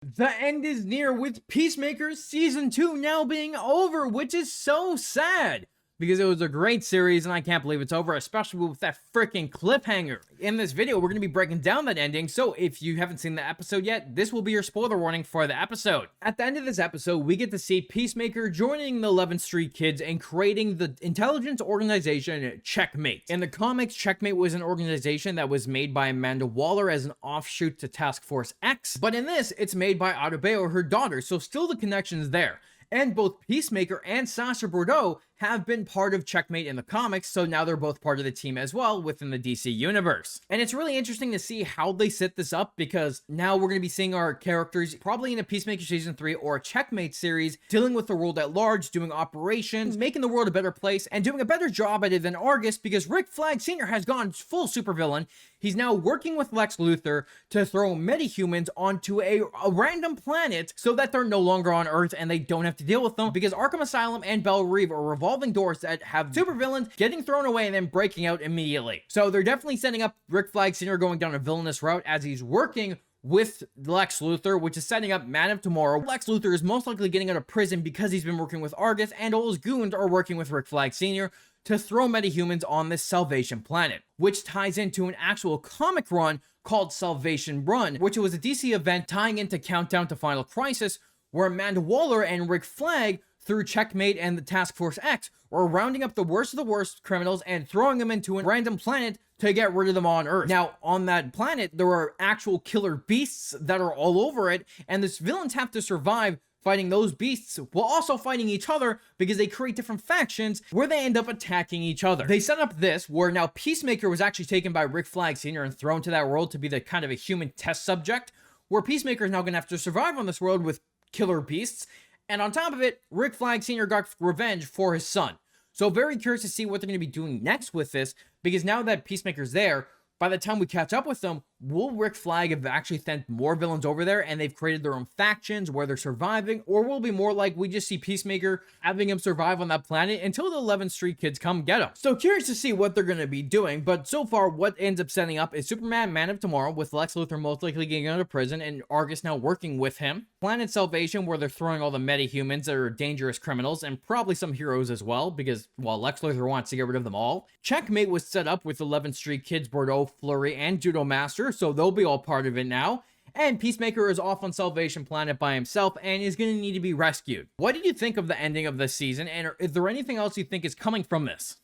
The end is near, with Peacemaker Season 2 now being over, which is so sad, because it was a great series and I can't believe it's over, especially with that freaking cliffhanger. In this video, we're going to be breaking down that ending, so if you haven't seen the episode yet, this will be your spoiler warning for the episode. At the end of this episode, we get to see Peacemaker joining the 11th Street Kids and creating the intelligence organization Checkmate. In the comics, Checkmate was an organization that was made by Amanda Waller as an offshoot to Task Force X, but in this, it's made by Adebayo, her daughter, so still the connection's there. And both Peacemaker and Sasha Bordeaux have been part of Checkmate in the comics, so now they're both part of the team as well within the DC universe. And it's really interesting to see how they set this up, because now we're going to be seeing our characters probably in a Peacemaker Season 3 or a Checkmate series, dealing with the world at large, doing operations, making the world a better place, and doing a better job at it than Argus, because Rick Flag Sr. has gone full supervillain. He's now working with Lex Luthor to throw metahumans onto a random planet so that they're no longer on Earth and they don't have to deal with them, because Arkham Asylum and Belle Reve are revolving doors that have supervillains getting thrown away and then breaking out immediately. So they're definitely setting up Rick Flag Sr. going down a villainous route as he's working with Lex Luthor, which is setting up Man of Tomorrow. Lex Luthor is most likely getting out of prison because he's been working with Argus, and all his goons are working with Rick Flag Sr. to throw metahumans on this Salvation Planet, which ties into an actual comic run called Salvation Run, which was a DC event tying into Countdown to Final Crisis, where Amanda Waller and Rick Flag, through Checkmate and the Task Force X, were rounding up the worst of the worst criminals and throwing them into a random planet to get rid of them on Earth. Now, on that planet, there are actual killer beasts that are all over it, and the villains have to survive fighting those beasts while also fighting each other, because they create different factions where they end up attacking each other. They set up this where now Peacemaker was actually taken by Rick Flag Sr. and thrown to that world to be the kind of a human test subject, where Peacemaker is now going to have to survive on this world with killer beasts. And on top of it, Rick Flag Sr. got revenge for his son. So very curious to see what they're going to be doing next with this, because now that Peacemaker's there, by the time we catch up with them, will Rick Flag have actually sent more villains over there and they've created their own factions where they're surviving? Or will it be more like we just see Peacemaker having him survive on that planet until the 11th Street Kids come get him? So curious to see what they're going to be doing, but so far what ends up setting up is Superman Man of Tomorrow, with Lex Luthor most likely getting out of prison and Argus now working with him. Planet Salvation, where they're throwing all the metahumans that are dangerous criminals, and probably some heroes as well, because, well, Lex Luthor wants to get rid of them all. Checkmate was set up with 11th Street Kids, Bordeaux, Flurry, and Judo Master, so they'll be all part of it now. And Peacemaker is off on Salvation Planet by himself and is going to need to be rescued. What did you think of the ending of this season, and is there anything else you think is coming from this?